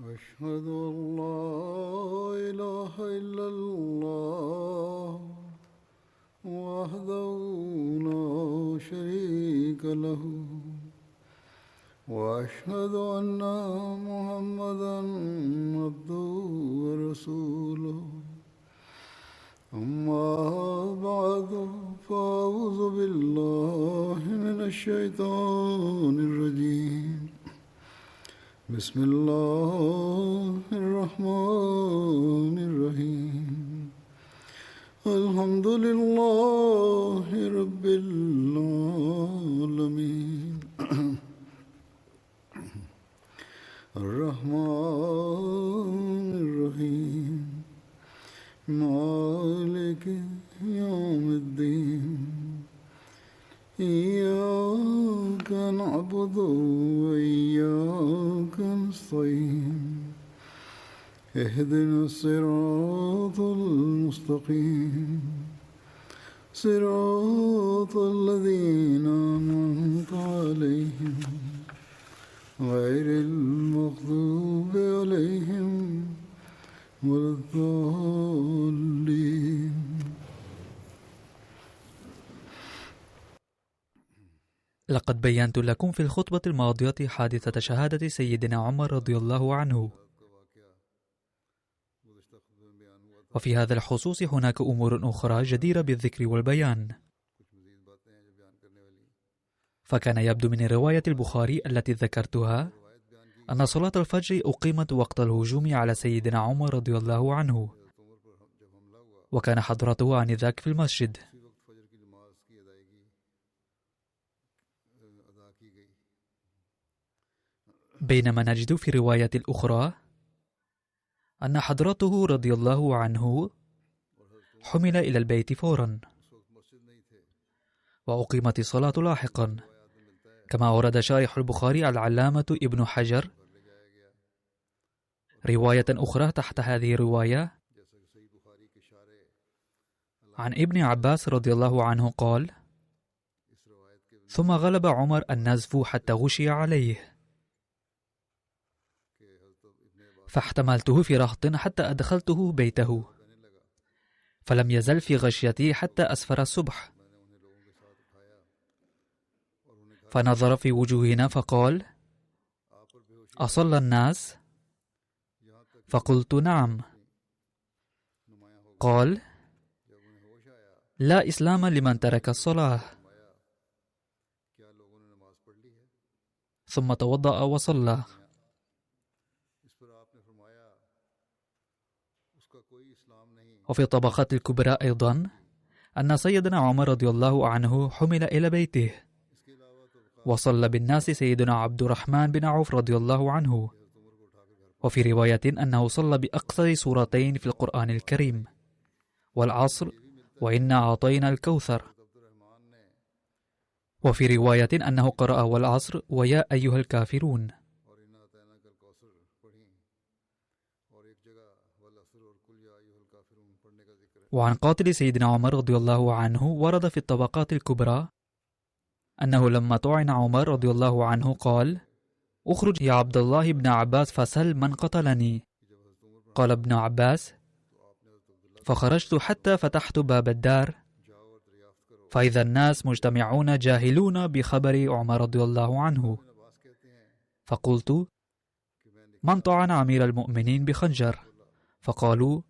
أشهد أن لا إله إلا الله وحده لا شريك له وأشهد أن محمدا عبده ورسوله أما بعد فأعوذ بالله من الشيطان الرجيم بسم الله الرحمن الرحيم الحمد لله رب العالمين الرحمن الرحيم مالك يوم الدين إياك نعبد وإياك نستعين اهدنا الصراط المستقيم صراط الذين أنعمت عليهم غير المغضوب عليهم ولا الضالين. لقد بينت لكم في الخطبة الماضية حادثة شهادة سيدنا عمر رضي الله عنه، وفي هذا الخصوص هناك أمور أخرى جديرة بالذكر والبيان. فكان يبدو من رواية البخاري التي ذكرتها أن صلاة الفجر أقيمت وقت الهجوم على سيدنا عمر رضي الله عنه، وكان حضرته آنذاك في المسجد. بينما نجد في رواية الأخرى أن حضرته رضي الله عنه حمل إلى البيت فورا وأقيمت الصلاة لاحقا، كما ورد شارح البخاري العلامة ابن حجر رواية أخرى تحت هذه الرواية عن ابن عباس رضي الله عنه قال: ثم غلب عمر النزف حتى غشي عليه، فاحتملته في رهط حتى أدخلته بيته، فلم يزل في غشيته حتى أسفر الصبح، فنظر في وجوهنا فقال: أصلى الناس؟ فقلت: نعم. قال: لا إسلام لمن ترك الصلاة. ثم توضأ وصلى. وفي الطبقات الكبرى أيضا أن سيدنا عمر رضي الله عنه حمل إلى بيته، وصلى بالناس سيدنا عبد الرحمن بن عوف رضي الله عنه، وفي رواية أنه صلى بأقصر سورتين في القرآن الكريم: والعصر وإنا أعطينا الكوثر. وفي رواية أنه قرأ والعصر ويا أيها الكافرون. وعن قاتل سيدنا عمر رضي الله عنه ورد في الطبقات الكبرى أنه لما طعن عمر رضي الله عنه قال: اخرج يا عبد الله بن عباس فسل من قتلني. قال ابن عباس: فخرجت حتى فتحت باب الدار، فإذا الناس مجتمعون جاهلون بخبر عمر رضي الله عنه، فقلت: من طعن أمير المؤمنين بخنجر؟ فقالوا: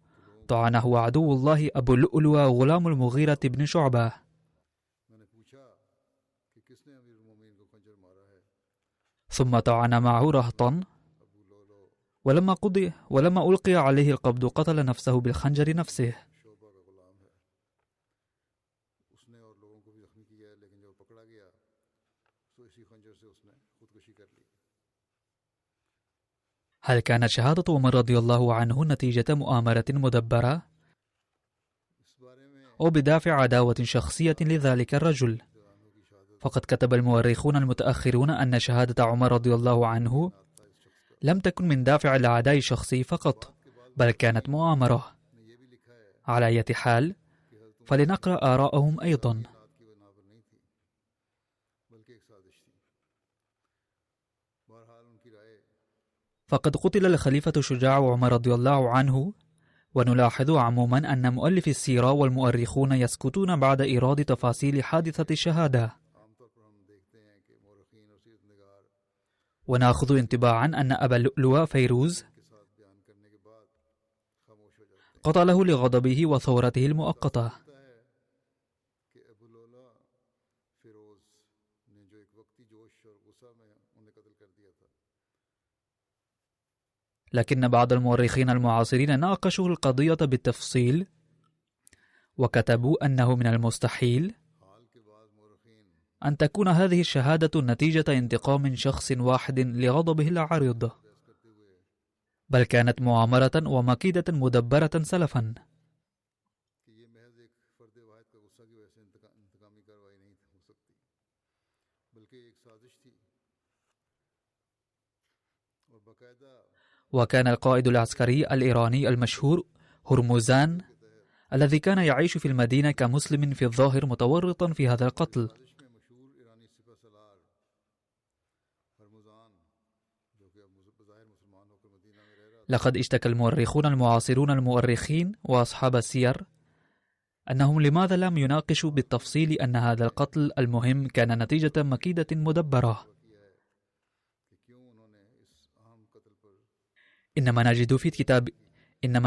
طعنه عدو الله أبو لؤلؤ غلام المغيرة بن شعبة. ثم طعن معه رهطا، ولما ألقي عليه القبض قتل نفسه بالخنجر نفسه. هل كانت شهادة عمر رضي الله عنه نتيجة مؤامرة مدبرة أو بدافع عداوة شخصية لذلك الرجل؟ فقد كتب المؤرخون المتأخرون أن شهادة عمر رضي الله عنه لم تكن من دافع العداء الشخصي فقط، بل كانت مؤامرة. على أي حال، فلنقرأ آراءهم أيضا. فقد قتل الخليفة الشجاع عمر رضي الله عنه. ونلاحظ عموما أن مؤلفي السيرة والمؤرخون يسكتون بعد إيراد تفاصيل حادثة الشهادة. ونأخذ انطباعا أن أبا اللؤلؤ فيروز قتله لغضبه وثورته المؤقتة. لكن بعض المؤرخين المعاصرين ناقشوا القضية بالتفصيل وكتبوا أنه من المستحيل أن تكون هذه الشهادة نتيجة انتقام شخص واحد لغضبه العارض، بل كانت مؤامرة ومكيدة مدبرة سلفا. وكان القائد العسكري الإيراني المشهور هرمزان الذي كان يعيش في المدينة كمسلم في الظاهر متورطا في هذا القتل. لقد اشتكى المؤرخون المعاصرون المؤرخين وأصحاب السير أنهم لماذا لم يناقشوا بالتفصيل أن هذا القتل المهم كان نتيجة مكيدة مدبرة. إنما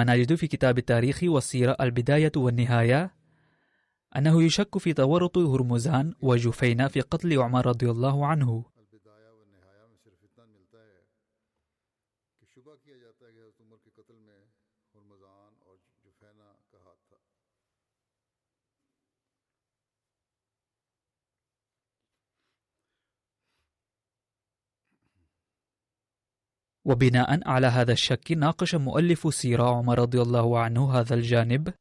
نجد في كتاب التاريخ والسيرة البداية والنهاية أنه يشك في تورط هرمزان وجفينة في قتل عمر رضي الله عنه. وبناء على هذا الشك ناقش مؤلف السيرة عمر رضي الله عنه هذا الجانب،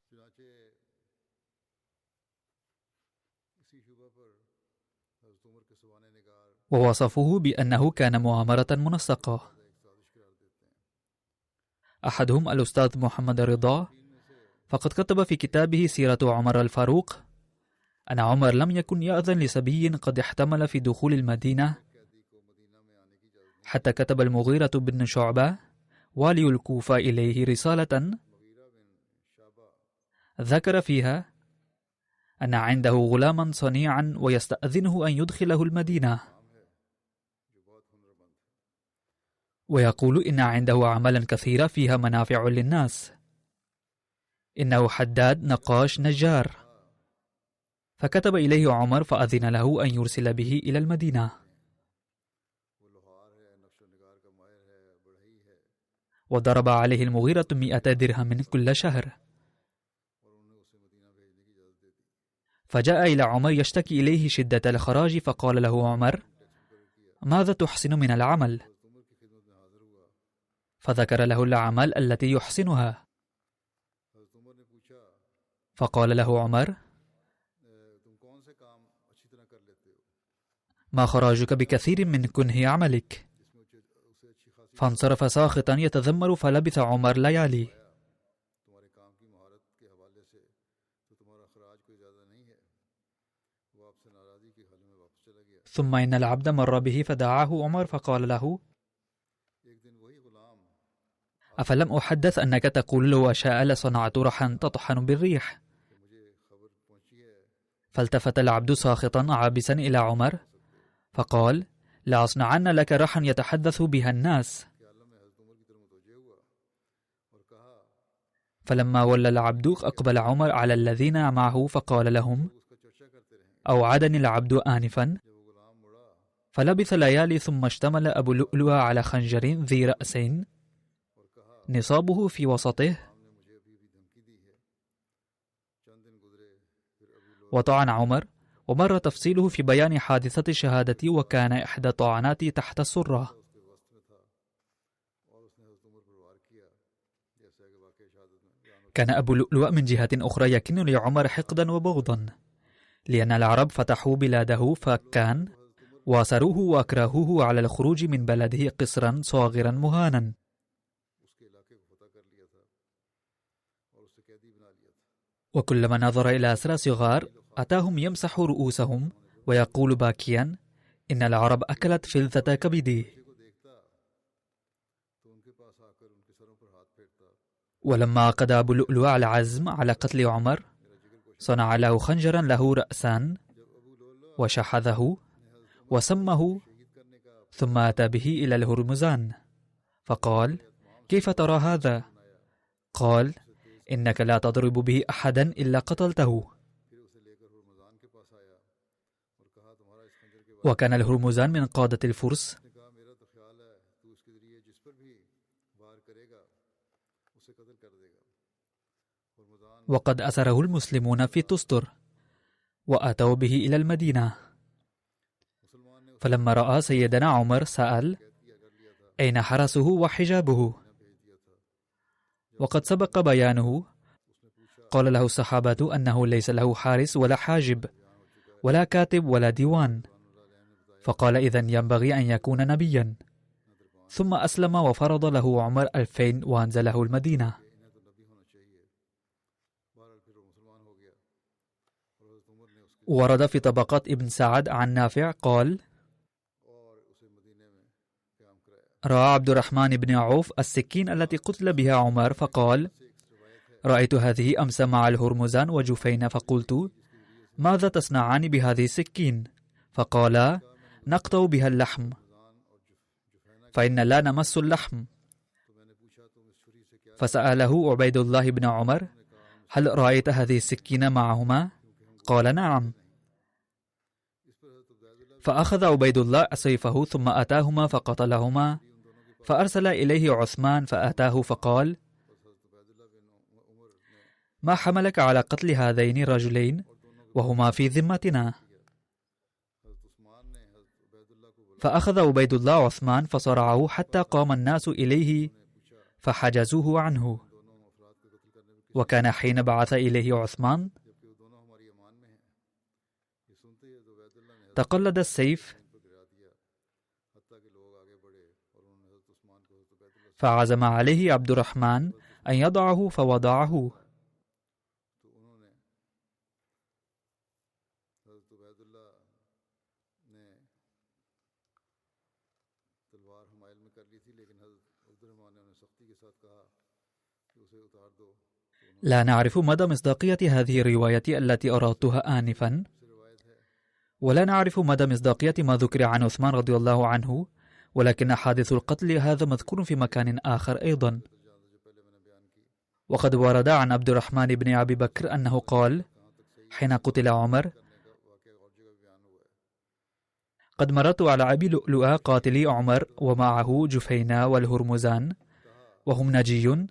ووصفه بأنه كان مؤامرة منسقة. أحدهم الأستاذ محمد رضا فقد كتب في كتابه سيرة عمر الفاروق أن عمر لم يكن يأذن لصبي قد احتمل في دخول المدينة، حتى كتب المغيرة بن شعبة والي الكوفة إليه رسالة ذكر فيها أن عنده غلاما صنيعا ويستأذنه أن يدخله المدينة، ويقول إن عنده عملا كثيرة فيها منافع للناس، إنه حداد نقاش نجار. فكتب إليه عمر فأذن له أن يرسل به إلى المدينة، وضرب عليه المغيرة 100 درهم كل شهر. فجاء إلى عمر يشتكي إليه شدة الخراج، فقال له عمر: ماذا تحسن من العمل؟ فذكر له الأعمال التي يحسنها. فقال له عمر: ما خراجك بكثير من كنه عملك. فانصرف ساخطا يتذمر، فلبث عمر ليالي. ثم إن العبد مر به فدعاه عمر فقال له: أفلم أحدث أنك تقول لو أشاء لصنعت رحا تطحن بالريح؟ فالتفت العبد ساخطا عابسا إلى عمر فقال: لأصنعن لك رحا يتحدث بها الناس. فلما ولى العبد أقبل عمر على الذين معه فقال لهم: أوعدني العبد آنفا. فلبث ليالي، ثم اشتمل أبو اللؤلؤ على خنجر ذي رأسين نصابه في وسطه، وطعن عمر. ومر تفصيله في بيان حادثة الشهادة، وكان إحدى طعنات تحت السرة. كان أبو اللؤلؤ من جهة أخرى يكن لعمر حقدا وبغضا، لأن العرب فتحوا بلاده فكان واسروه وأكرهوه على الخروج من بلده قصرا صاغرا مهانا. وكلما نظر إلى أسرى صغار أتاهم يمسح رؤوسهم ويقول باكيا: إن العرب أكلت فلذة كبدي. ولما قضى أبو لؤلؤة العزم على قتل عمر صنع له خنجرا له رأسان وشحذه وسمه، ثم أتى به إلى الهرمزان فقال: كيف ترى هذا؟ قال: إنك لا تضرب به أحدا إلا قتلته. وكان الهرمزان من قادة الفرس، وقد أسره المسلمون في تستر وأتوا به إلى المدينة. فلما رأى سيدنا عمر سأل: أين حرسه وحجابه؟ وقد سبق بيانه. قال له الصحابة أنه ليس له حارس ولا حاجب ولا كاتب ولا ديوان. فقال: إذن ينبغي أن يكون نبيا. ثم أسلم وفرض له عمر 2000 وأنزله المدينة. ورد في طبقات ابن سعد عن نافع قال: رأى عبد الرحمن بن عوف السكين التي قتل بها عمر فقال: رأيت هذه أمس مع الهرمزان وجفين، فقلت: ماذا تصنعان بهذه السكين؟ فقالا: نقطع بها اللحم، فإن لا نمس اللحم. فسأله عبيد الله بن عمر: هل رأيت هذه السكين معهما؟ قال: نعم. فأخذ عبيد الله سيفه ثم أتاهما فقتلهما، فأرسل إليه عثمان فأتاه فقال: ما حملك على قتل هذين الرجلين وهما في ذمتنا؟ فأخذ عبيد الله عثمان فصرعه حتى قام الناس إليه فحجزوه عنه. وكان حين بعث إليه عثمان تقلد السيف، فعزم عليه عبد الرحمن أن يضعه فوضعه. لا نعرف مدى مصداقية هذه الرواية التي أردتها آنفا، ولا نعرف مدى مصداقية ما ذكر عن عثمان رضي الله عنه، ولكن حادث القتل هذا مذكور في مكان آخر أيضا. وقد ورد عن عبد الرحمن بن أبي بكر أنه قال حين قتل عمر: قد مررت على أبي لؤلؤة قاتلي عمر ومعه جفينا والهرمزان وهم نجي،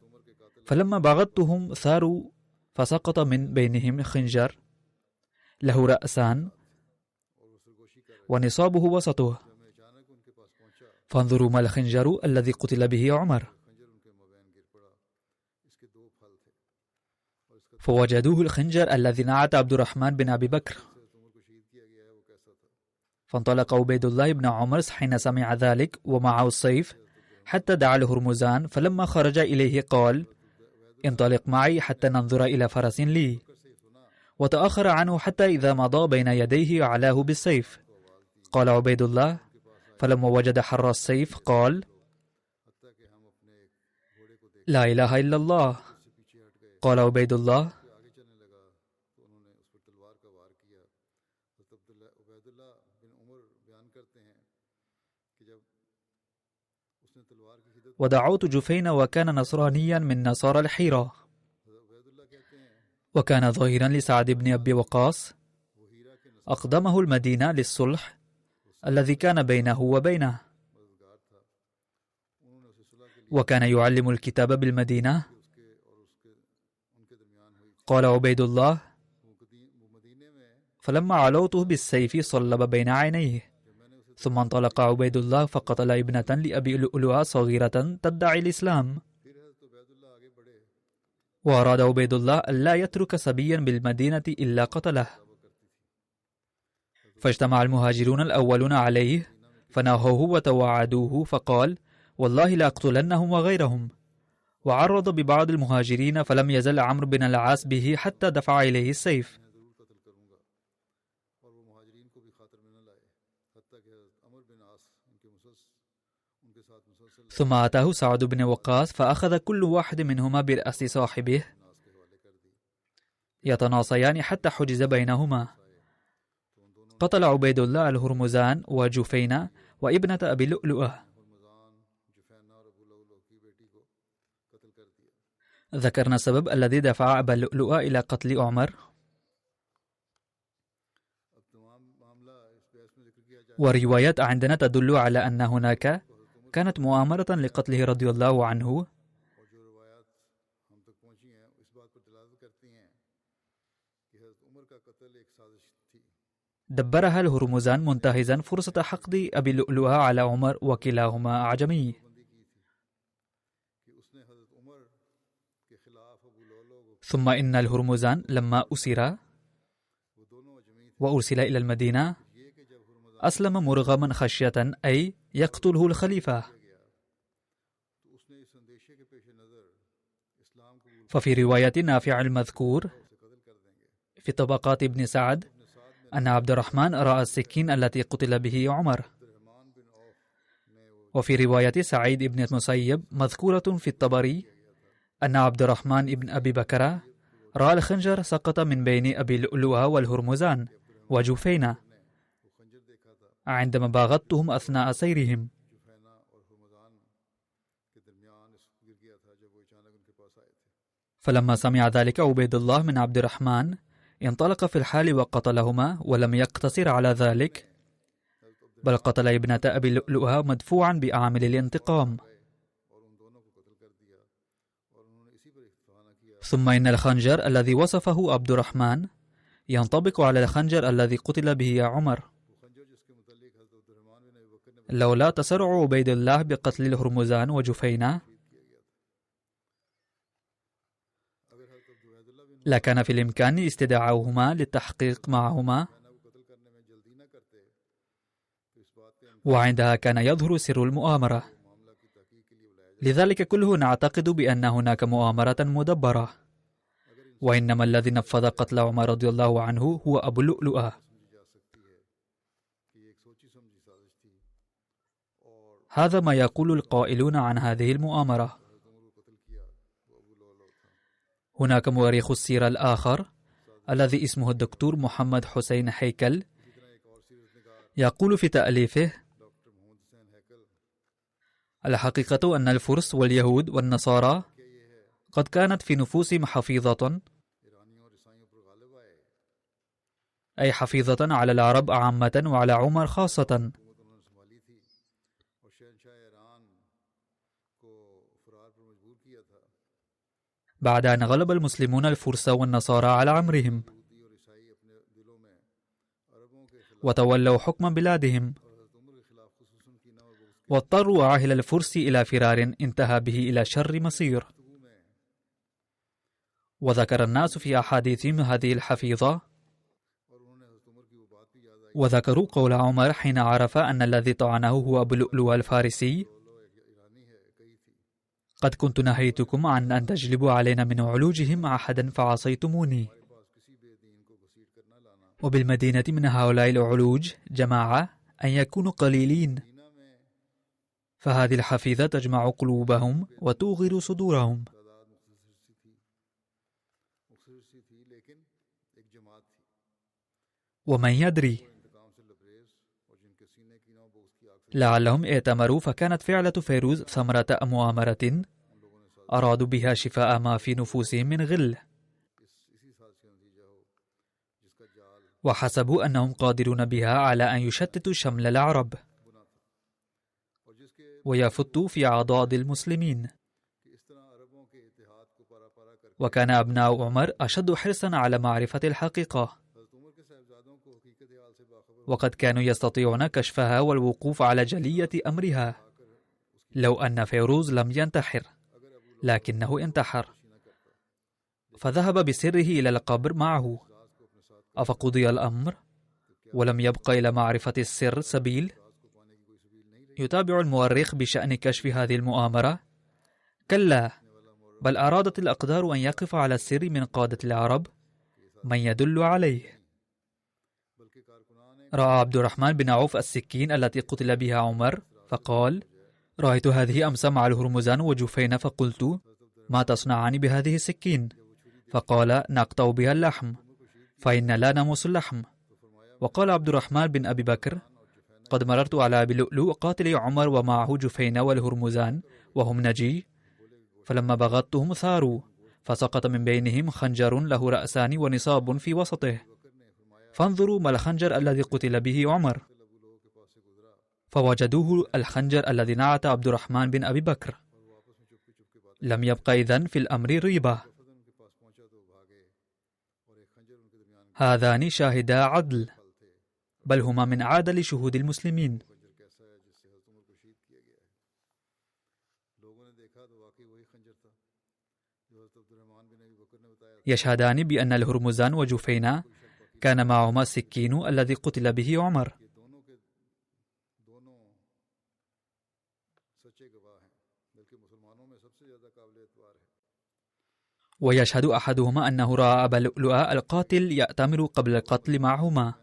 فلما بغضتهم ثاروا فسقط من بينهم خنجر له رأسان ونصابه وسطه، فانظروا ما الخنجر الذي قتل به عمر. فوجدوه الخنجر الذي نعت عبد الرحمن بن أبي بكر. فانطلق عبيد الله بن عمر حين سمع ذلك ومعه السيف حتى دعا الهرمزان، فلما خرج إليه قال: انطلق معي حتى ننظر إلى فرس لي. وتأخر عنه حتى إذا مضى بين يديه علاه بالسيف. قال عبيد الله: فلما وجد حر السيف قال: لا إله إلا الله. قال عبيد الله: ودعوت جفين وكان نصرانيا من نصارى الحيرة، وكان ظهيرا لسعد بن أبي وقاص، أقدمه المدينة للصلح الذي كان بينه وبينه، وكان يعلم الكتاب بالمدينة. قال عبيد الله: فلما علوته بالسيف صلب بين عينيه، ثم انطلق عبيد الله فقتل ابنة لأبي لؤلؤة صغيرة تدعي الإسلام. وأراد عبيد الله ألا يترك صبيا بالمدينة إلا قتله. فاجتمع المهاجرون الأولون عليه فناهوه وتوعدوه، فقال: والله لأقتلنهم وغيرهم. وعرض ببعض المهاجرين، فلم يزل عمرو بن العاص به حتى دفع إليه السيف. ثم أتاه سعد بن وقاص فأخذ كل واحد منهما برأس صاحبه يتناصيان حتى حجز بينهما. قتل عبيد الله الهرمزان وجفينة وابنة أبي لؤلؤة. ذكرنا السبب الذي دفع أبا لؤلؤة إلى قتل عمر. وروايات عندنا تدل على أن هناك كانت مؤامرة لقتله رضي الله عنه، دبرها الهرمزان منتهزا فرصة حقد أبي لؤلؤة على عمر وكلاهما أعجمي. ثم إن الهرمزان لما أسر وأرسل إلى المدينة أسلم مرغما خشية أي يقتله الخليفة. ففي رواية نافع المذكور في طبقات ابن سعد أن عبد الرحمن رأى السكين التي قتل به عمر. وفي رواية سعيد بن المسيب مذكورة في الطبري أن عبد الرحمن بن أبي بكر رأى الخنجر سقط من بين أبي لؤلؤة والهرمزان وجفينة عندما باغتهم أثناء سيرهم. فلما سمع ذلك عبيد الله من عبد الرحمن انطلق في الحال وقتلهما، ولم يقتصر على ذلك بل قتل ابنة أبي لؤلؤة مدفوعا بأعمال الانتقام. ثم إن الخنجر الذي وصفه عبد الرحمن ينطبق على الخنجر الذي قتل به عمر، لولا تسرع عبيد الله بقتل الهرمزان وجفينة لكان في الإمكان استدعاؤهما للتحقيق معهما، وعندها كان يظهر سر المؤامرة. لذلك كله نعتقد بأن هناك مؤامرة مدبرة، وإنما الذي نفذ قتل عمر رضي الله عنه هو أبو لؤلؤة. هذا ما يقول القائلون عن هذه المؤامرة. هناك مؤرخ السيرة الآخر الذي اسمه الدكتور محمد حسين هيكل يقول في تأليفه: الحقيقة أن الفرس واليهود والنصارى قد كانت في نفوسهم حفيظة، أي حفيظة على العرب عامة وعلى عمر خاصة، بعد أن غلب المسلمون الفرس والنصارى على أمرهم وتولوا حكم بلادهم، واضطروا عاهل الفرس إلى فرار انتهى به إلى شر مصير. وذكر الناس في أحاديثهم هذه الحفيظة، وذكروا قول عمر حين عرف أن الذي طعنه هو أبو لؤلؤة الفارسي: قد كنت نهيتكم عن أن تجلبوا علينا من علوجهم أحدا فعصيتموني. وبالمدينة من هؤلاء العلوج جماعة أن يكونوا قليلين، فهذه الحفيظة تجمع قلوبهم وتوغر صدورهم. ومن يدري لعلهم ائتمروا، فكانت فعلة فيروز ثمرة مؤامرة أرادوا بها شفاء ما في نفوسهم من غل، وحسبوا أنهم قادرون بها على أن يشتتوا شمل العرب ويفتوا في أعضاد المسلمين. وكان أبناء عمر أشد حرصا على معرفة الحقيقة، وقد كانوا يستطيعون كشفها والوقوف على جلية أمرها لو أن فيروز لم ينتحر، لكنه انتحر فذهب بسره إلى القبر معه. أفقضي الأمر ولم يبق إلى معرفة السر سبيل؟ يتابع المؤرخ بشأن كشف هذه المؤامرة: كلا، بل أرادت الأقدار أن يقف على السر من قادة العرب من يدل عليه. رأى عبد الرحمن بن عوف السكين التي قتل بها عمر فقال: رأيت هذه أمس مع الهرمزان وجفين فقلت: ما تصنعان بهذه السكين؟ فقال: نقطع بها اللحم، فإن لا نمس اللحم. وقال عبد الرحمن بن أبي بكر: قد مررت على أبي لؤلؤ قاتل عمر ومعه جفين والهرمزان وهم نجي، فلما بغضتهم ثاروا، فسقط من بينهم خنجر له رأسان ونصاب في وسطه، فانظروا ما الخنجر الذي قتل به عمر. فوجدوه الخنجر الذي نعت عبد الرحمن بن أبي بكر. لم يبق إذن في الأمر ريبة. هذان شاهدا عدل، بل هما من عادل شهود المسلمين. يشهدان بأن الهرمزان وجفينا كان معهما السكين الذي قتل به عمر. ويشهد أحدهما أنه رأى أبا لؤلؤ القاتل يأتمر قبل القتل معهما،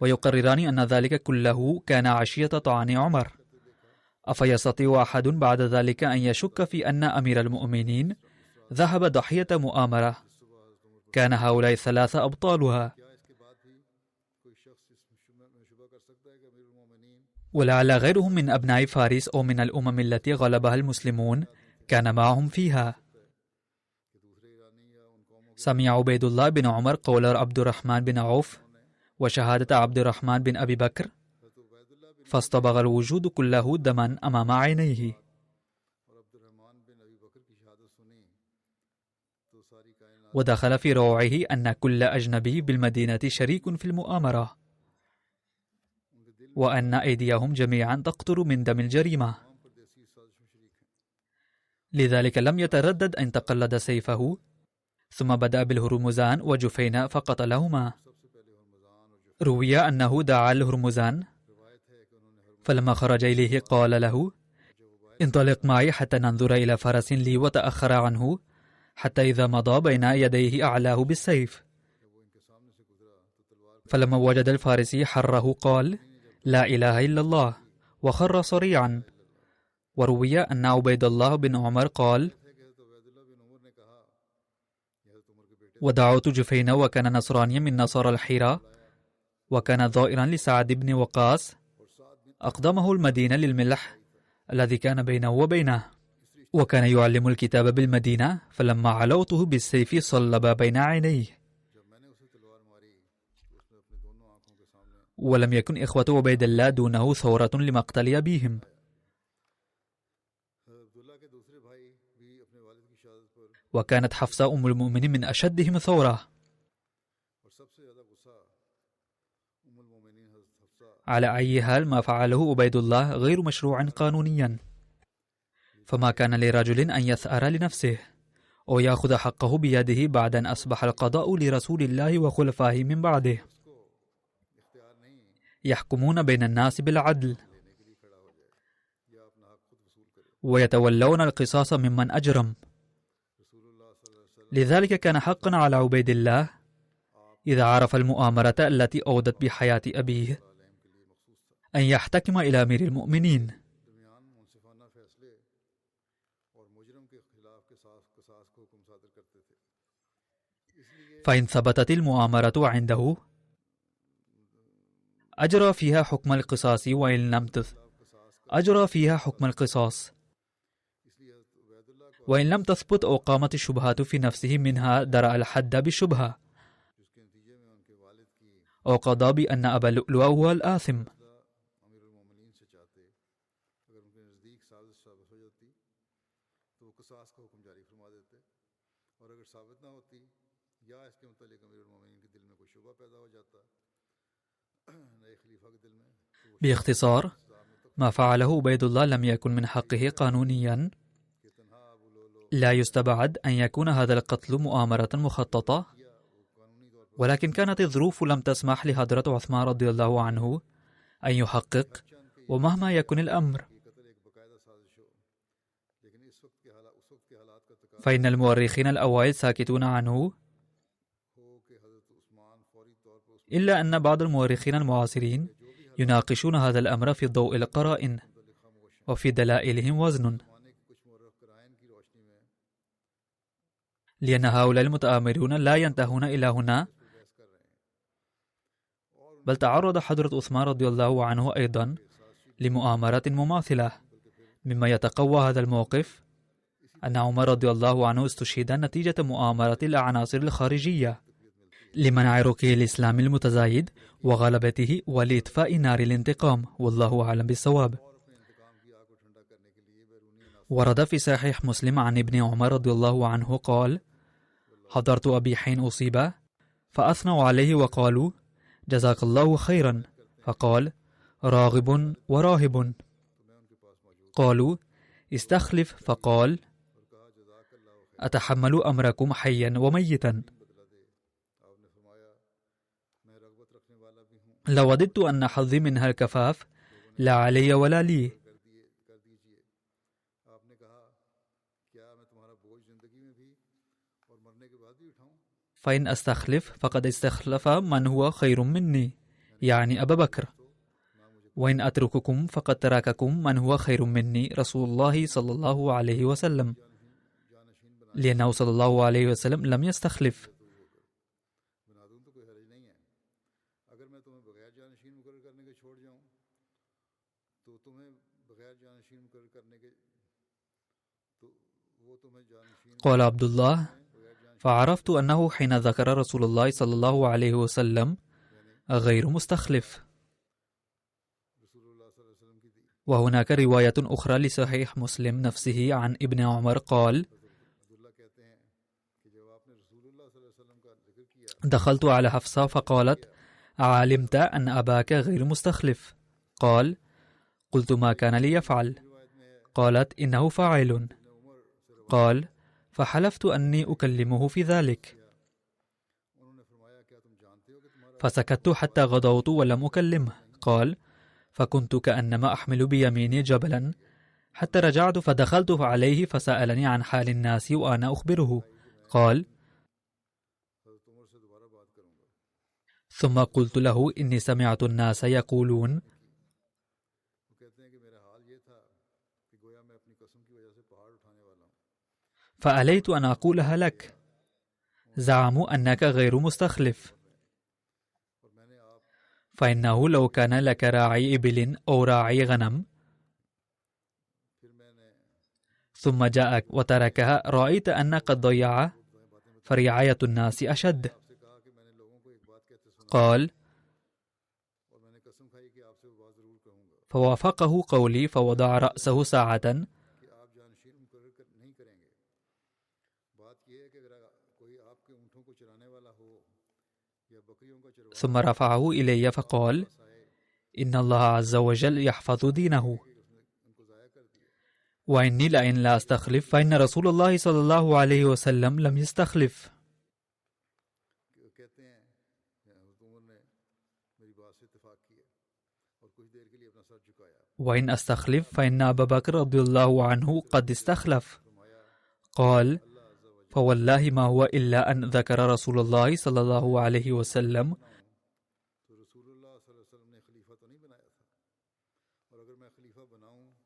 ويقرران أن ذلك كله كان عشية طعن عمر. أفيستطيع أحد بعد ذلك أن يشك في أن أمير المؤمنين ذهب ضحية مؤامرة كان هؤلاء الثلاثة أبطالها؟ ولعل غيرهم من أبناء فارس أو من الأمم التي غلبها المسلمون كان معهم فيها. سمع عبيد الله بن عمر قول عبد الرحمن بن عوف وشهادة عبد الرحمن بن أبي بكر، فاصطبغ الوجود كله دما أمام عينيه. ودخل في روعه أن كل أجنبي بالمدينة شريك في المؤامرة، وأن أيديهم جميعا تقطر من دم الجريمة. لذلك لم يتردد أن تقلد سيفه، ثم بدأ بالهرمزان وجفينا فقتلهما. روي أنه دعا الهرمزان، فلما خرج إليه قال له: انطلق معي حتى ننظر إلى فرس لي، وتأخر عنه حتى إذا مضى بين يديه أعلاه بالسيف. فلما وجد الفارسي حره قال: لا إله إلا الله، وخر صريعا. وروي أن عبيد الله بن عمر قال: ودعوت جفينة وكان نصرانيا من نصارى الحيرة، وكان ضائرا لسعد بن وقاص، أقدمه المدينة للملح الذي كان بينه وبينه، وكان يعلم الكتاب بالمدينة، فلما علوته بالسيف صلب بين عينيه. ولم يكن إخوة عبيد الله دونه ثورة لمقتل أبيهم. وكانت حفصة أم المؤمنين من أشدهم ثورة. على أي حال ما فعله عبيد الله غير مشروع قانونيا، فما كان لرجل أن يثأر لنفسه أو يأخذ حقه بيده بعد أن أصبح القضاء لرسول الله وخلفائه من بعده، يحكمون بين الناس بالعدل ويتولون القصاص ممن أجرم. لذلك كان حقا على عبيد الله إذا عرف المؤامرة التي أودت بحياة أبيه أن يحتكم إلى أمير المؤمنين. فإن ثبتت المؤامرة عنده أجرى فيها حكم القصاص، وإن لم أجرى فيها حكم القصاص. وإن لم تثبت أو قامت الشبهات في نفسه منها درأ الحد بالشبهة، أو قضى بأن أبا لؤلؤ هو الآثم. باختصار، ما فعله عبيد الله لم يكن من حقه قانونيا. لا يستبعد أن يكون هذا القتل مؤامرة مخططة، ولكن كانت الظروف لم تسمح لحضرة عثمان رضي الله عنه أن يحقق، ومهما يكن الأمر. فإن المؤرخين الأوائل ساكتون عنه، إلا أن بعض المؤرخين المعاصرين يناقشون هذا الأمر في ضوء القرائن وفي دلائلهم وزن، لأن هؤلاء المتآمرون لا ينتهون إلى هنا، بل تعرض حضرة عثمان رضي الله عنه أيضا لمؤامرة مماثلة. مما يتقوى هذا الموقف أن عمر رضي الله عنه استشهد نتيجة مؤامرة العناصر الخارجية لمنع رقي الإسلام المتزايد وغلبته ولإطفاء نار الانتقام، والله أعلم بالصواب. ورد في صحيح مسلم عن ابن عمر رضي الله عنه قال: حضرت أبي حين أصيب فأثنوا عليه وقالوا: جزاك الله خيرا، فقال: راغب وراهب. قالوا: استخلف، فقال: أتحمل أمركم حيا وميتا. لوددت أن حظي منها الكفاف، لا علي ولا لي. فإن أستخلف فقد استخلف من هو خير مني، يعني أبا بكر، وإن أترككم فقد ترككم من هو خير مني، رسول الله صلى الله عليه وسلم، لأنه صلى الله عليه وسلم لم يستخلف. قال عبد الله: فعرفت أنه حين ذكر رسول الله صلى الله عليه وسلم غير مستخلف. وهناك رواية أخرى لصحيح مسلم نفسه عن ابن عمر قال: دخلت على حفصة فقالت: علمت أن أباك غير مستخلف؟ قال: قلت: ما كان ليفعل؟ قالت: إنه فاعل. قال: فحلفت أني أكلمه في ذلك، فسكت حتى غدوت ولم أكلمه. قال: فكنت كأنما أحمل بيميني جبلا حتى رجعت فدخلت عليه فسألني عن حال الناس وأنا أخبره. قال: ثم قلت له: إني سمعت الناس يقولون. فأليت أن أقولها لك. زعموا أنك غير مستخلف، فإنه لو كان لك راعي إبل أو راعي غنم ثم جاءك وتركها رأيت أن قد ضيع، فرعاية الناس أشد. قال: فوافقه قولي فوضع رأسه ساعة ثم رفعه إلي فقال: إن الله عز وجل يحفظ دينه، وإني لئن لا أستخلف فإن رسول الله صلى الله عليه وسلم لم يستخلف، وإن أستخلف فإن أبا بكر رضي الله عنه قد استخلف. قال: فوالله ما هو إلا أن ذكر رسول الله صلى الله عليه وسلم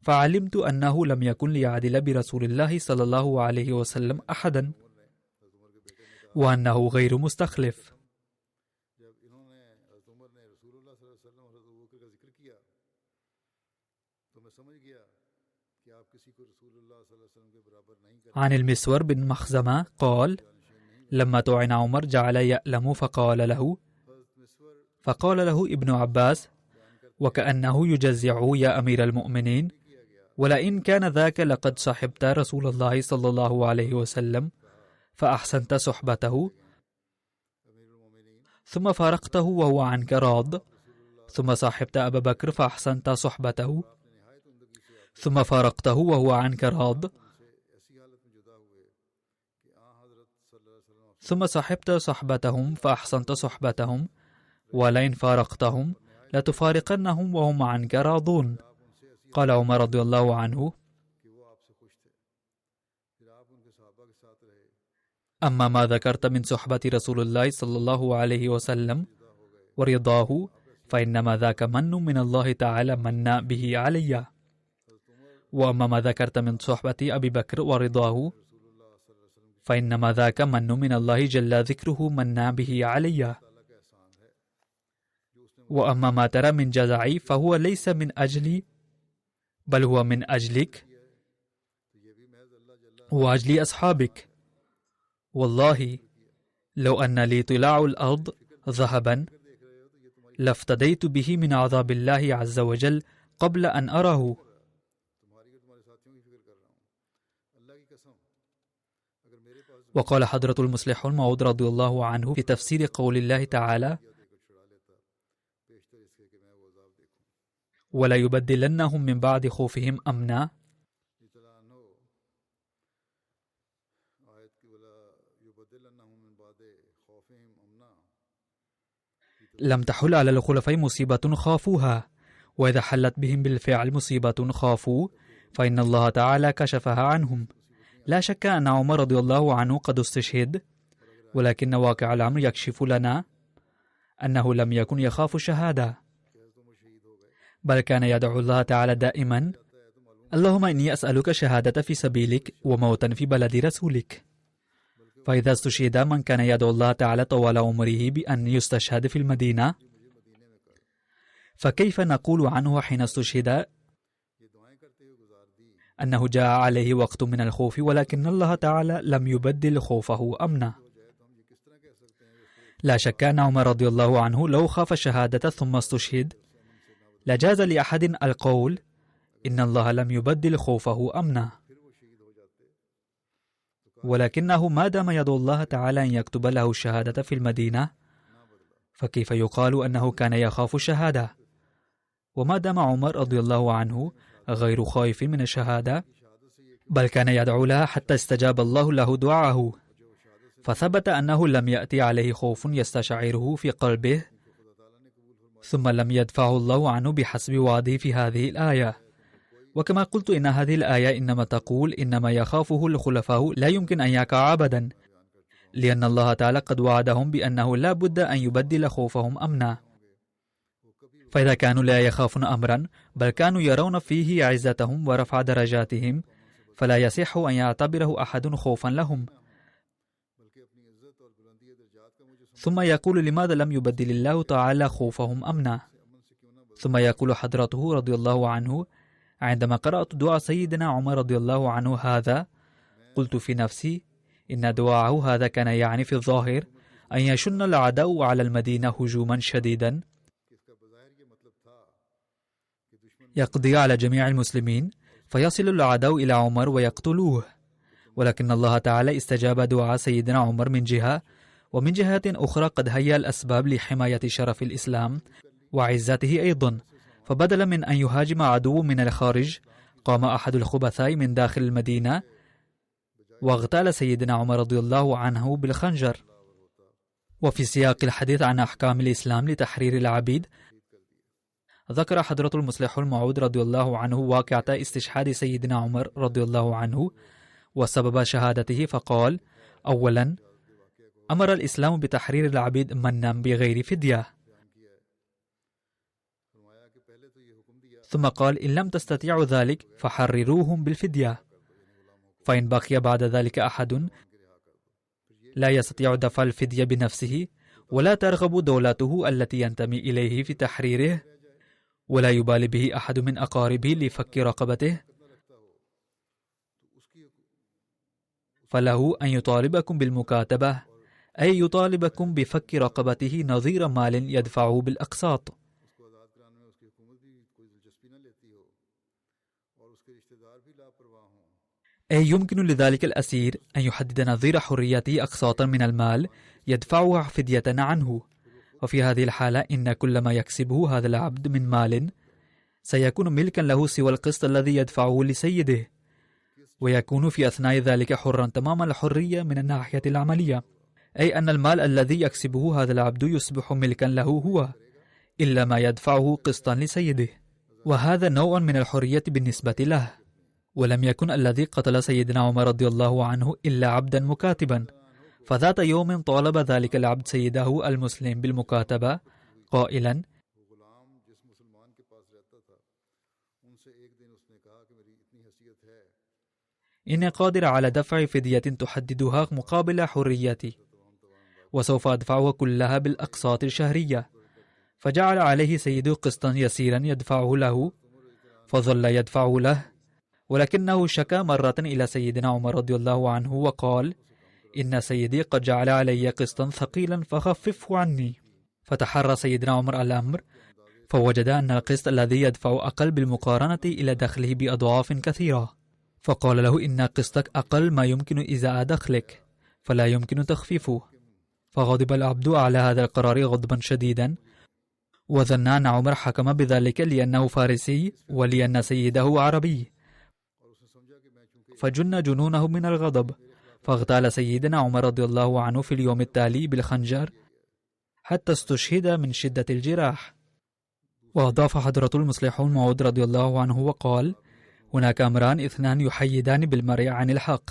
فعلمت أنه لم يكن ليعدل برسول الله صلى الله عليه وسلم أحدا، وأنه غير مستخلف. عن المسور بن مخزمة قال: لما طعن عمر جعل يألم فقال له ابن عباس وكأنه يجزع: يا أمير المؤمنين، ولئن كان ذاك لقد صحبت رسول الله صلى الله عليه وسلم فأحسنت صحبته، ثم فارقته وهو عنك راض، ثم صاحبت أبا بكر فأحسنت صحبته، ثم فارقته وهو عنك راض، ثم صاحبت صحبتهم فأحسنت صحبتهم، ولئن فارقتهم لتفارقنهم وهم عنك راضون. قال عمر رضي الله عنه: أما ما ذكرت من صحبة رسول الله صلى الله عليه وسلم ورضاه فإنما ذاك من من الله تعالى من به علي. وأما ما ذكرت من صحبة أبي بكر ورضاه فإنما ذاك من الله جل ذكره من به علي. وأما ما ترى من جزعي فهو ليس من أجلي بل هو من أجلك وأجل أصحابك. والله لو أن لي طلاع الأرض ذهبا لافتديت به من عذاب الله عز وجل قبل أن أره. وقال حضرة المصلح الموعود رضي الله عنه في تفسير قول الله تعالى: ولا يبدلنهم من بعد خوفهم أمنا. لم تحل على الخلفاء مصيبة خافوها، وإذا حلت بهم بالفعل مصيبة خافوا فإن الله تعالى كشفها عنهم. لا شك أن عمر رضي الله عنه قد استشهد، ولكن واقع الأمر يكشف لنا أنه لم يكن يخاف الشهادة، بل كان يدعو الله تعالى دائما: اللهم إني أسألك شهادة في سبيلك وموتا في بلد رسولك. فإذا استشهد من كان يدعو الله تعالى طوال عمره بأن يستشهد في المدينة، فكيف نقول عنه حين استشهد أنه جاء عليه وقت من الخوف ولكن الله تعالى لم يبدل خوفه أمنا؟ لا شك أن عمر رضي الله عنه لو خاف الشهادة ثم استشهد لجاز لأحد القول إن الله لم يبدل خوفه أمنا، ولكنه ما دام يدعو الله تعالى أن يكتب له الشهادة في المدينة، فكيف يقال أنه كان يخاف الشهادة؟ وما دام عمر رضي الله عنه غير خائف من الشهادة، بل كان يدعو لها حتى استجاب الله له دعاءه، فثبت أنه لم يأتي عليه خوف يستشعره في قلبه ثم لم يدفعه الله عنه بحسب وعده في هذه الآية. وكما قلت إن هذه الآية إنما تقول إنما يخافه الخلفاء لا يمكن أن يقع أبدا، لأن الله تعالى قد وعدهم بأنه لا بد أن يبدل خوفهم أمنا. فإذا كانوا لا يخافون أمرا بل كانوا يرون فيه عزتهم ورفع درجاتهم، فلا يصح أن يعتبره أحد خوفا لهم. ثم يقول: لماذا لم يبدل الله تعالى خوفهم أمنا؟ ثم يقول حضرته رضي الله عنه: عندما قرأت دعاء سيدنا عمر رضي الله عنه هذا قلت في نفسي إن دعاءه هذا كان يعني في الظاهر أن يشن العدو على المدينة هجوما شديدا يقضي على جميع المسلمين، فيصل العدو إلى عمر ويقتلوه. ولكن الله تعالى استجاب دعاء سيدنا عمر من جهة، ومن جهة أخرى قد هيأ الأسباب لحماية شرف الإسلام وعزته أيضا. فبدلا من أن يهاجم عدو من الخارج، قام أحد الخبثاء من داخل المدينة واغتال سيدنا عمر رضي الله عنه بالخنجر. وفي سياق الحديث عن أحكام الإسلام لتحرير العبيد، ذكر حضرة المصلح الموعود رضي الله عنه واقعة استشهاد سيدنا عمر رضي الله عنه وسبب شهادته، فقال: أولا، أمر الإسلام بتحرير العبيد منا بغير فدية. ثم قال: إن لم تستطيعوا ذلك فحرروهم بالفدية. فإن بقي بعد ذلك أحد لا يستطيع دفع الفدية بنفسه، ولا ترغب دولته التي ينتمي إليه في تحريره، ولا يبالي به أحد من أقاربه لفك رقبته، فله أن يطالبكم بالمكاتبة، أي يطالبكم بفك رقبته نظير مال يدفعه بالأقساط. أي يمكن لذلك الأسير أن يحدد نظير حريته أقساطا من المال يدفعها فدية عنه. وفي هذه الحالة إن كل ما يكسبه هذا العبد من مال سيكون ملكا له سوى القسط الذي يدفعه لسيده، ويكون في أثناء ذلك حرا تمام الحرية من الناحية العملية، أي أن المال الذي يكسبه هذا العبد يصبح ملكا له هو، إلا ما يدفعه قسطا لسيده، وهذا نوع من الحرية بالنسبة له. ولم يكن الذي قتل سيدنا عمر رضي الله عنه إلا عبدا مكاتبا، فذات يوم طالب ذلك العبد سيده المسلم بالمكاتبة قائلا: إني قادر على دفع فدية تحددها مقابل حريتي، وسوف أدفعها كلها بالأقساط الشهرية. فجعل عليه سيده قسطا يسيرا يدفعه له، فظل يدفعه له، ولكنه شكى مرة إلى سيدنا عمر رضي الله عنه وقال: إن سيدي قد جعل علي قسطا ثقيلا فخففه عني. فتحرى سيدنا عمر الأمر، فوجد أن القسط الذي يدفع أقل بالمقارنة إلى دخله بأضعاف كثيرة، فقال له: إن قسطك أقل ما يمكن إزاء دخلك، فلا يمكن تخفيفه. فغضب العبد على هذا القرار غضبا شديدا، وظن أن عمر حكم بذلك لأنه فارسي ولأن سيده عربي، فجن جنونه من الغضب، فاغتال سيدنا عمر رضي الله عنه في اليوم التالي بالخنجر حتى استشهد من شدة الجراح. وأضاف حضرة المصلح الموعود رضي الله عنه وقال: هناك أمران اثنان يحيدان بالمرء عن الحق: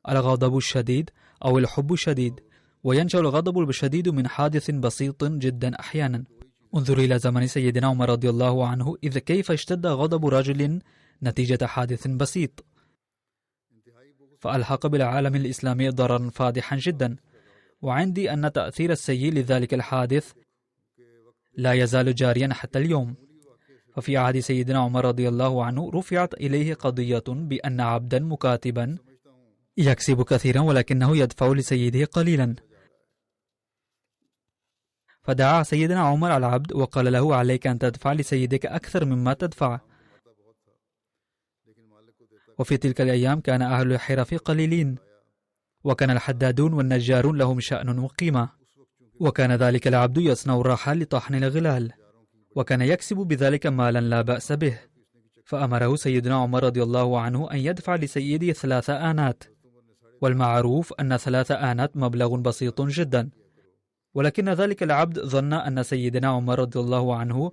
الغضب الشديد أو الحب الشديد، وينشأ الغضب الشديد من حادث بسيط جدا أحيانا. انظر إلى زمن سيدنا عمر رضي الله عنه، إذ كيف اشتد غضب رجل نتيجة حادث بسيط، فألحق بالعالم الإسلامي ضررا فادحا جدا. وعندي أن تأثير السيء لذلك الحادث لا يزال جاريا حتى اليوم. ففي عهد سيدنا عمر رضي الله عنه رفعت إليه قضية بأن عبدا مكاتبا يكسب كثيرا ولكنه يدفع لسيده قليلا، فدعا سيدنا عمر العبد وقال له: عليك أن تدفع لسيدك أكثر مما تدفع. وفي تلك الأيام كان أهل الحرف قليلين، وكان الحدادون والنجارون لهم شأن وقيمة، وكان ذلك العبد يصنع الرحى لطحن الغلال، وكان يكسب بذلك مالا لا بأس به. فأمره سيدنا عمر رضي الله عنه أن يدفع لسيده 3 آنات، والمعروف أن 3 آنات مبلغ بسيط جدا، ولكن ذلك العبد ظن أن سيدنا عمر رضي الله عنه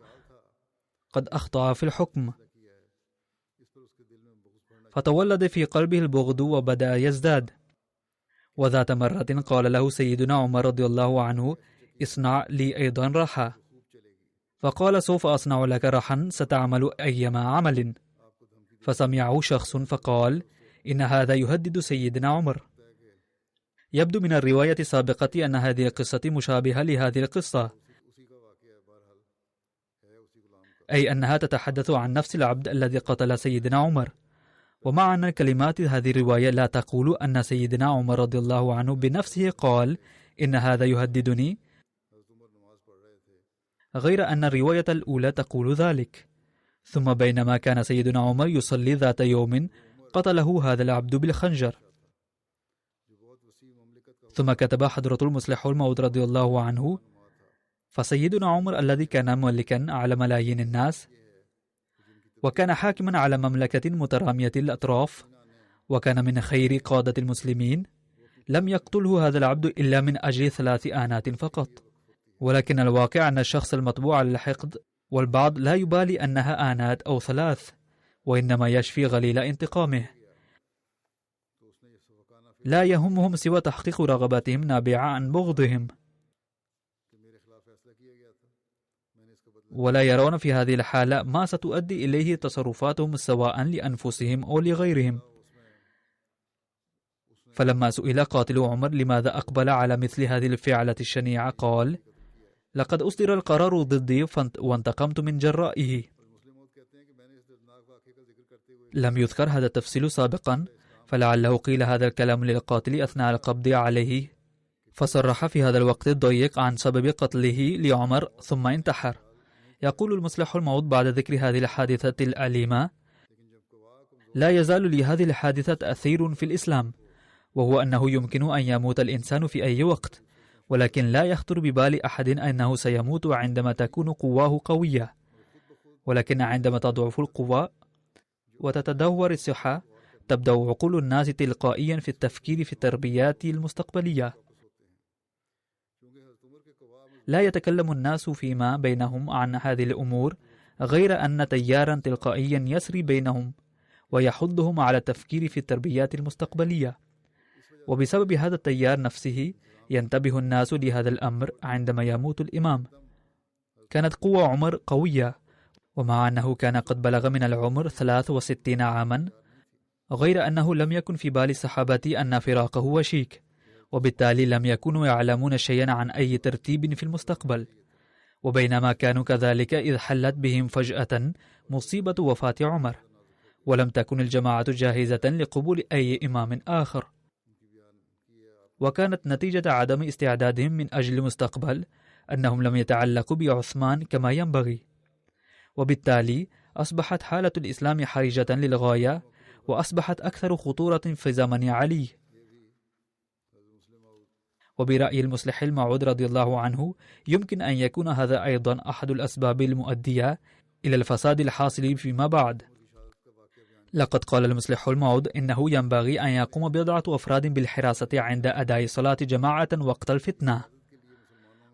قد أخطأ في الحكم، فتولد في قلبه البغض وبدأ يزداد. وذات مرة قال له سيدنا عمر رضي الله عنه: اصنع لي أيضا رحى. فقال: سوف أصنع لك رحا ستعمل أيما عمل. فسمعه شخص فقال: إن هذا يهدد سيدنا عمر. يبدو من الرواية السابقة أن هذه القصة مشابهة لهذه القصة، أي أنها تتحدث عن نفس العبد الذي قتل سيدنا عمر. ومع أن كلمات هذه الرواية لا تقول أن سيدنا عمر رضي الله عنه بنفسه قال: إن هذا يهددني، غير أن الرواية الأولى تقول ذلك. ثم بينما كان سيدنا عمر يصلي ذات يوم قتله هذا العبد بالخنجر. ثم كتب حضرة المصلح الموعود رضي الله عنه: فسيدنا عمر الذي كان ملكا على ملايين الناس، وكان حاكما على مملكة مترامية الأطراف، وكان من خير قادة المسلمين، لم يقتله هذا العبد إلا من أجل 3 آنات فقط. ولكن الواقع أن الشخص المطبوع على الحقد والبعض لا يبالي أنها آنات أو 3، وإنما يشفي غليل انتقامه. لا يهمهم سوى تحقيق رغباتهم نابعة عن بغضهم، ولا يرون في هذه الحالة ما ستؤدي إليه تصرفاتهم سواء لأنفسهم أو لغيرهم. فلما سئل قاتل عمر لماذا أقبل على مثل هذه الفعلة الشنيعة قال: لقد أصدر القرار ضدي وانتقمت من جرائه. لم يذكر هذا التفصيل سابقا، فلعله قيل هذا الكلام للقاتل أثناء القبض عليه، فصرح في هذا الوقت الضيق عن سبب قتله لعمر ثم انتحر. يقول المصلح الموعود بعد ذكر هذه الحادثة الأليمة: لا يزال لهذه الحادثة تأثير في الإسلام، وهو أنه يمكن أن يموت الإنسان في أي وقت، ولكن لا يخطر ببال أحد أنه سيموت عندما تكون قواه قوية، ولكن عندما تضعف القوى وتتدهور الصحة تبدأ عقول الناس تلقائيا في التفكير في التربيات المستقبلية. لا يتكلم الناس فيما بينهم عن هذه الأمور، غير أن تيارا تلقائيا يسري بينهم ويحضهم على التفكير في التربيات المستقبلية، وبسبب هذا التيار نفسه ينتبه الناس لهذا الأمر عندما يموت الإمام. كانت قوة عمر قوية، ومع أنه كان قد بلغ من العمر 63 عاما، غير أنه لم يكن في بال الصحابة أن فراقه وشيك، وبالتالي لم يكونوا يعلمون شيئا عن أي ترتيب في المستقبل. وبينما كانوا كذلك إذ حلت بهم فجأة مصيبة وفاة عمر، ولم تكن الجماعة جاهزة لقبول أي إمام آخر، وكانت نتيجة عدم استعدادهم من أجل المستقبل أنهم لم يتعلقوا بعثمان كما ينبغي، وبالتالي أصبحت حالة الإسلام حرجة للغاية، وأصبحت أكثر خطورة في زمن علي. وبرأي المصلح الموعود رضي الله عنه يمكن أن يكون هذا أيضا أحد الأسباب المؤدية إلى الفساد الحاصل فيما بعد. لقد قال المصلح الموعود إنه ينبغي أن يقوم بضعة أفراد بالحراسة عند أداء صلاة جماعة وقت الفتنة،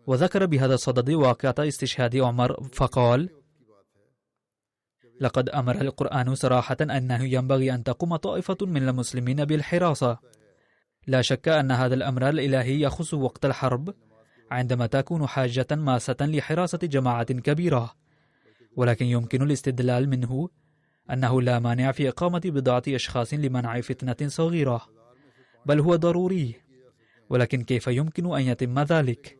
وذكر بهذا الصدد واقعة استشهاد عمر فقال: لقد أمر القرآن صراحة أنه ينبغي أن تقوم طائفة من المسلمين بالحراسة. لا شك أن هذا الأمر الإلهي يخص وقت الحرب عندما تكون حاجة ماسة لحراسة جماعة كبيرة، ولكن يمكن الاستدلال منه أنه لا مانع في إقامة بضعة أشخاص لمنع فتنة صغيرة، بل هو ضروري. ولكن كيف يمكن أن يتم ذلك؟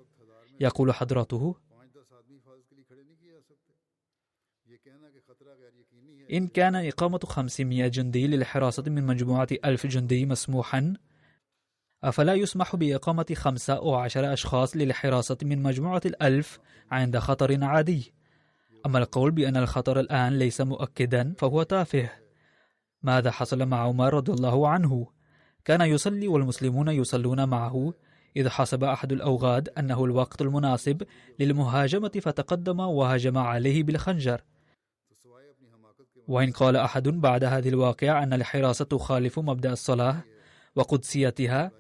يقول حضرته: إن كان إقامة 500 جندي للحراسة من مجموعة 1000 جندي مسموحا، أفلا يسمح بإقامة 5 أو 10 أشخاص للحراسة من مجموعة 1000 عند خطر عادي؟ أما القول بأن الخطر الآن ليس مؤكدا فهو تافه. ماذا حصل مع عمر رضي الله عنه؟ كان يصلي والمسلمون يصلون معه، إذ حسب أحد الأوغاد أنه الوقت المناسب للمهاجمة فتقدم وهجم عليه بالخنجر. وإن قال أحد بعد هذه الواقعة أن الحراسة تخالف مبدأ الصلاة وقدسيتها،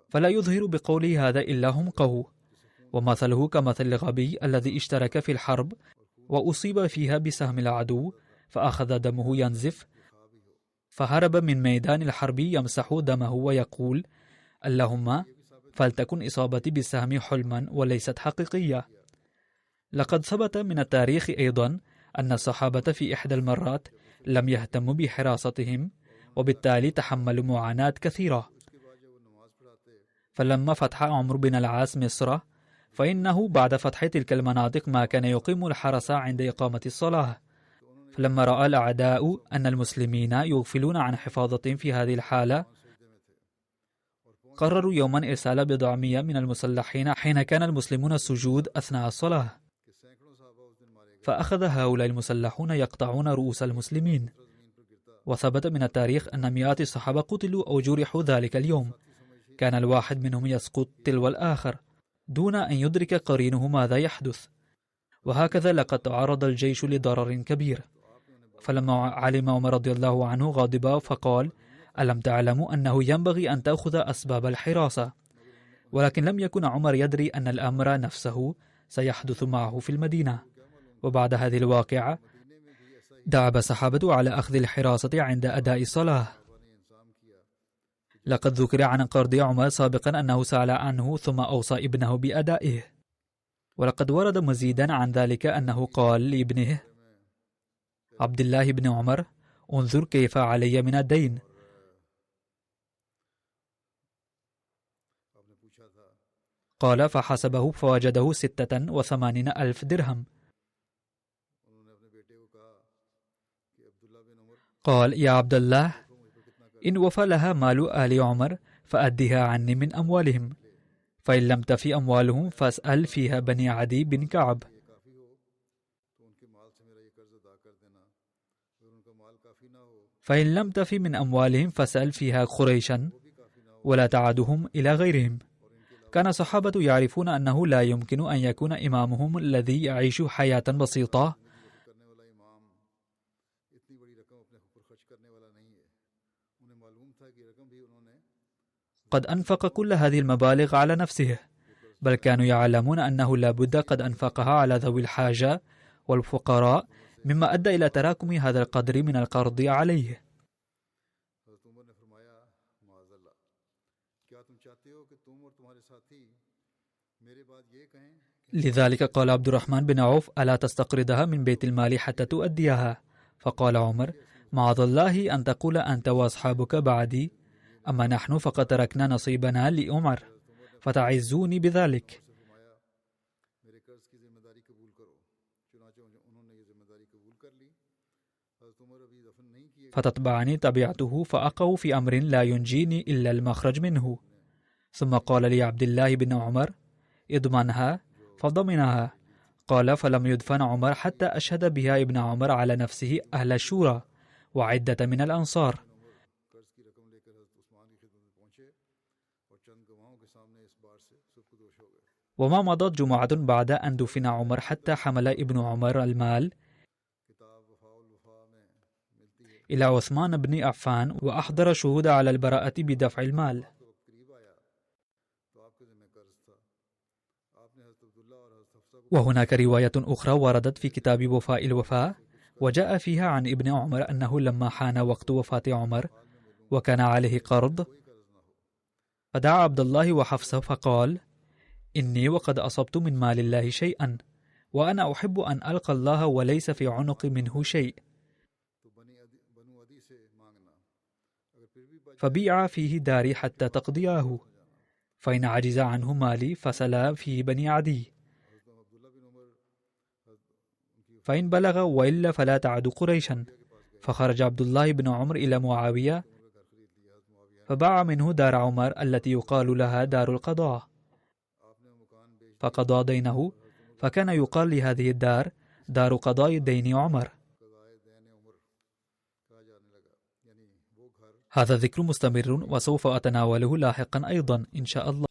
فلا يظهر بقوله هذا إلا حمقه، ومثله كمثل الغبي الذي اشترك في الحرب وأصيب فيها بسهم العدو فأخذ دمه ينزف، فهرب من ميدان الحرب يمسح دمه ويقول: اللهم فلتكن إصابتي بالسهم حلما وليست حقيقية. لقد ثبت من التاريخ أيضا أن الصحابة في إحدى المرات لم يهتموا بحراستهم، وبالتالي تحملوا معاناة كثيرة. فلما فتح عمرو بن العاص مصر، فإنه بعد فتح تلك المناطق ما كان يقيم الحرس عند إقامة الصلاة. فلما رأى الأعداء أن المسلمين يغفلون عن حفاظتهم في هذه الحالة، قرروا يوما إرسال بضع مئة من المسلحين حين كان المسلمون السجود أثناء الصلاة، فأخذ هؤلاء المسلحون يقطعون رؤوس المسلمين. وثبت من التاريخ أن مئات الصحابة قتلوا أو جرحوا ذلك اليوم، كان الواحد منهم يسقط تلو الآخر دون أن يدرك قرينه ماذا يحدث. وهكذا لقد تعرض الجيش لضرر كبير. فلما علم عمر رضي الله عنه غاضب فقال: ألم تعلموا أنه ينبغي أن تأخذ أسباب الحراسة؟ ولكن لم يكن عمر يدري أن الأمر نفسه سيحدث معه في المدينة. وبعد هذه الواقعة دعب الصحابة على أخذ الحراسة عند أداء الصلاة. لقد ذكر عن قرض عمر سابقا أنه سأل عنه ثم أوصى ابنه بأدائه، ولقد ورد مزيدا عن ذلك أنه قال لابنه عبد الله بن عمر: انظر كيف علي من الدين. قال: فحسبه فوجده 86,000 درهم. قال: يا عبد الله، إن وفى لها مال آل عمر فأدها عني من أموالهم، فإن لم تفي أموالهم فاسأل فيها بني عدي بن كعب، فإن لم تفي من أموالهم فاسأل فيها قريشا ولا تعدهم إلى غيرهم. كان الصحابة يعرفون أنه لا يمكن أن يكون إمامهم الذي يعيش حياة بسيطة قد أنفق كل هذه المبالغ على نفسه، بل كانوا يعلمون أنه لا بد قد أنفقها على ذوي الحاجة والفقراء، مما أدى إلى تراكم هذا القدر من القرض عليه. لذلك قال عبد الرحمن بن عوف: ألا تستقرضها من بيت المال حتى تؤديها؟ فقال عمر: معاذ الله أن تقول أنت وأصحابك بعدي أما نحن فقد تركنا نصيبنا لعمر فتعزوني بذلك. فتتبعني تبعته فأقع في أمر لا ينجيني إلا المخرج منه. ثم قال لي عبد الله بن عمر اضمنها، فضمنها. قال فلم يدفن عمر حتى أشهد بها ابن عمر على نفسه أهل الشورى وعدة من الأنصار. وما مضت جمعة بعد أن دفن عمر حتى حمل ابن عمر المال إلى عثمان بن عفان وأحضر شهود على البراءة بدفع المال. وهناك رواية أخرى وردت في كتاب وفاء الوفاء وجاء فيها عن ابن عمر أنه لما حان وقت وفاة عمر وكان عليه قرض فدعا عبد الله وحفصة فقال إني وقد أصبت من مال الله شيئا وأنا أحب أن ألقى الله وليس في عنق منه شيء، فبيع فيه داري حتى تقضياه، فإن عجز عنه مالي فسلا فيه بني عدي، فإن بلغ وإلا فلا تعد قريشا. فخرج عبد الله بن عمر إلى معاوية فباع منه دار عمر التي يقال لها دار القضاء فقضى دينه، فكان يقال لهذه الدار دار قضاء دين عمر. هذا ذكر مستمر وسوف أتناوله لاحقا أيضا إن شاء الله.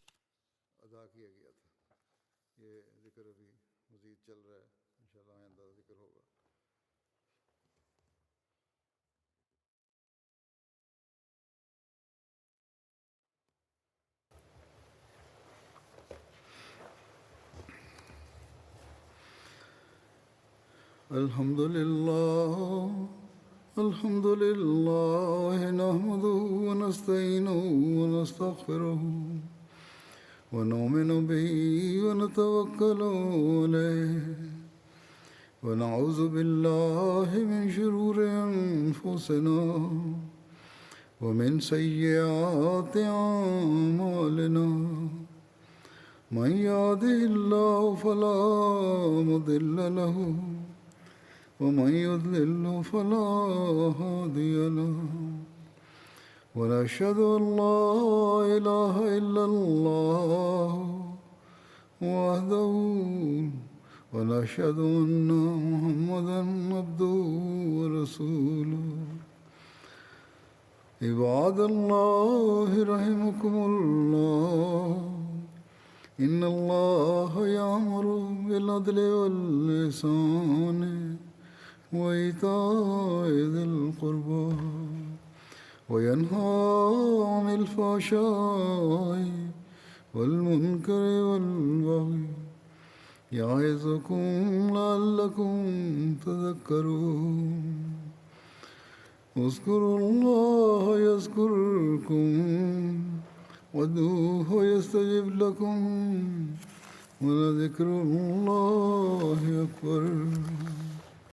الحمد لله نحمده ونستعينه ونستغفره ونؤمن به ونتوكل عليه ونعوذ بالله من شرور أنفسنا ومن سيئات أعمالنا من يهده الله فلا مضل له ومن يضلل فلا هادي له ونشهد أن لا إله إلا الله وحده ونشهد أن محمدا عبده ورسوله. عباد الله رحمكم الله إن الله يأمر بالعدل والإحسان وإيتاء ذي القربى وينهى عن الفحشاء والمنكر والبغي يعظكم لعلكم تذكرون. اذكروا الله يذكركم وادعوه يستجب لكم ولذكر الله أكبر.